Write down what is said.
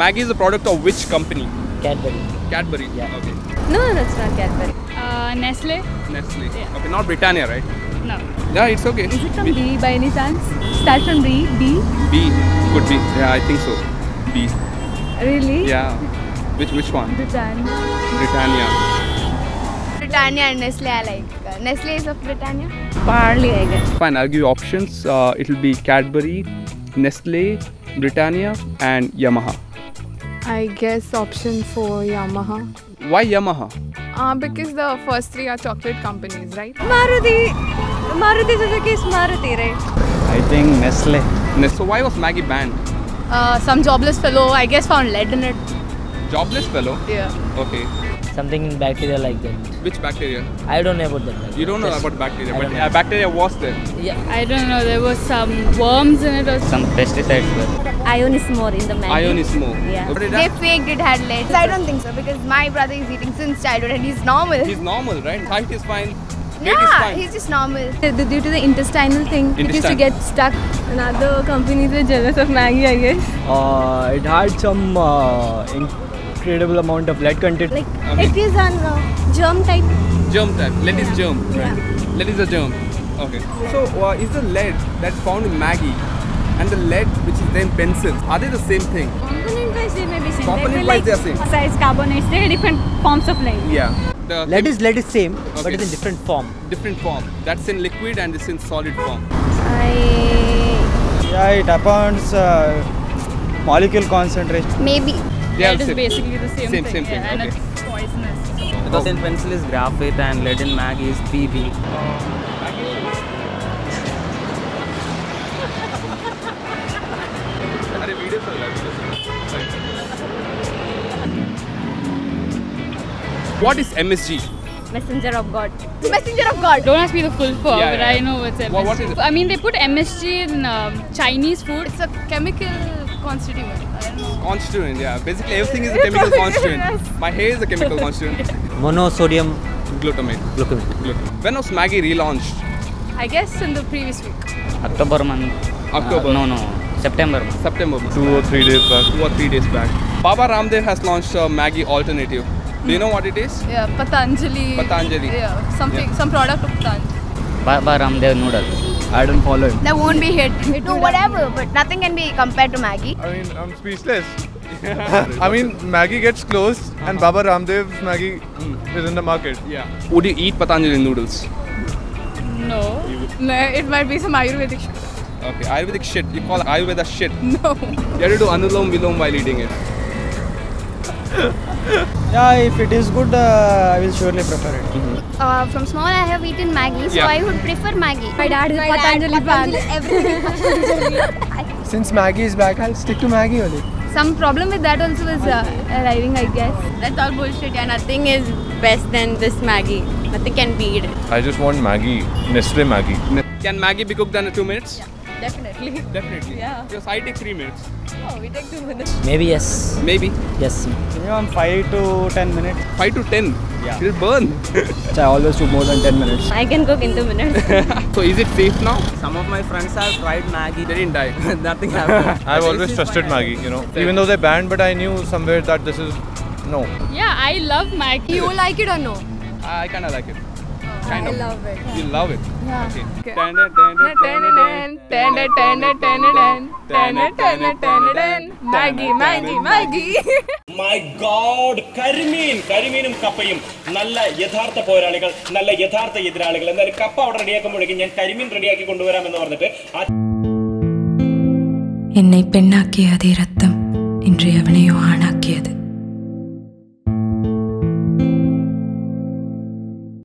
Maggi is a product of which company? Cadbury. Cadbury. Yeah. Okay. No, it's not Cadbury. Nestle? Nestle. Yeah. Okay, not Britannia, right? No. Yeah, it's okay. Is it from B by any chance? Start from B? B? B could be. Yeah, I think so. B. Really? Yeah. Which one? Britannia. Britannia. Britannia and Nestle I like. Nestle is of Britannia. Barley, I guess. Fine, I'll give you options. It will be Cadbury, Nestle, Britannia, and Yamaha. I guess option 4 Yamaha. Why Yamaha? Because the first 3 are chocolate companies, right? Maruti. Maruti Suzuki is Maruti, right? I think Nestle. So why was Maggi banned? Some jobless fellow I guess found lead in it. Jobless fellow? Yeah. Okay. Something bacteria like that. Which bacteria? I don't know about that. You don't know Just- about bacteria, I but don't know. bacteria was there. Yeah. I don't know. There was some worms in it or Some pesticides were. Ion is more in the Maggi. Ion is more. Yeah. What did They that? faked it had lead. I don't think so because my brother is eating since childhood and he's normal. He's normal, right? Height is fine. Weight is Yeah, fine. he's just normal. Due to the intestinal thing, it used to Intestine. get stuck. And other companies were jealous of Maggi, I guess. It had some incredible amount of lead content. Like, Okay. it is on germ type. Germ type. Lead is germ. Yeah. Right? Lead is a germ. Okay. So is the lead that's found in Maggi and the lead which is then pencils, are they the same thing? component wise they may be same. Component wise they are same. Besides carbonates, there are different forms of lead. Yeah. The Lead is same, but Okay. it's in different form. different form. That's in liquid and it's in solid form. Yeah, it happens molecule concentration. Maybe. They are Lead is same. basically the same Same thing. thing, Yeah, and okay. it's poisonous. Because in pencil is graphite and lead in Maggi is PB. अरे video चल रहा है. What is MSG? Messenger of God. Messenger of God. Don't ask me the full form, Yeah, but yeah. I know what's MSG. What is it? I mean, they put MSG in Chinese food. It's a chemical constituent. I don't know. Constituent, yeah. Basically everything is a chemical constituent. My hair is a chemical constituent. Monosodium Glutamate. glutamate. When was Maggi relaunched? I guess in the previous week. October month. October. No. September month. September. 2 or 3 days back. 2 or 3 days back. Baba Ramdev has launched a Maggi alternative. Do you know what it is? Yeah, Patanjali. Patanjali. Yeah, something, some product of Patanjali. Baba Ramdev noodle. I don't follow him. That won't be hit. No, whatever, but nothing can be compared to Maggi. I mean, I'm speechless. I mean, Maggi gets closed and Baba Ramdev's Maggi is in the market. Yeah. Would you eat Patanjali noodles? No. No, it might be some Ayurvedic shit. Okay, Ayurvedic shit. You call Ayurveda shit. No. You have to do Anulom Vilom while eating it. Yeah, if it is good, I will surely prefer it. From small I have eaten Maggi, so Yeah. I would prefer Maggi. My dad is a Patanjali fan. Everything Patanjali. Since Maggi is back, I'll stick to Maggi only. Some problem with that also is arriving, I guess. That's all bullshit. Yeah, nothing is best than this Maggi. Nothing can beat it. I just want Maggi, Nestle Maggi. Can Maggi be cooked in 2 minutes? Definitely. Definitely. Yeah. Because I take 3 minutes. Oh, we take 2 minutes. Maybe yes. Maybe. Yes. Minimum 5 to 10 minutes. 5 to 10. Yeah. It'll burn. I always do more than 10 minutes. I can cook in 2 minutes. So is it safe now? Some of my friends have tried Maggi. They didn't die. Nothing happened. I've always trusted Maggi, you know. Even though they banned, but I knew somewhere that this is no. Yeah, I love Maggi. You like it or no? I kind of like it. Kind I of. love it. You love it. Yeah. Okay. Okay. Maggi. My God കരിമീനും കപ്പയും നല്ല യഥാർത്ഥ പോരാളികൾ, നല്ല യഥാർത്ഥ എതിരാളികൾ. എന്തായാലും കപ്പ അവിടെ റെഡിയാക്കുമ്പോഴേക്കും ഞാൻ കരിമീൻ റെഡിയാക്കി കൊണ്ടുവരാമെന്ന് പറഞ്ഞിട്ട് என்னை பெண்ணாக்கிய அதே ரத்தம் இன்று எவனையோ ஆணாக்கியது.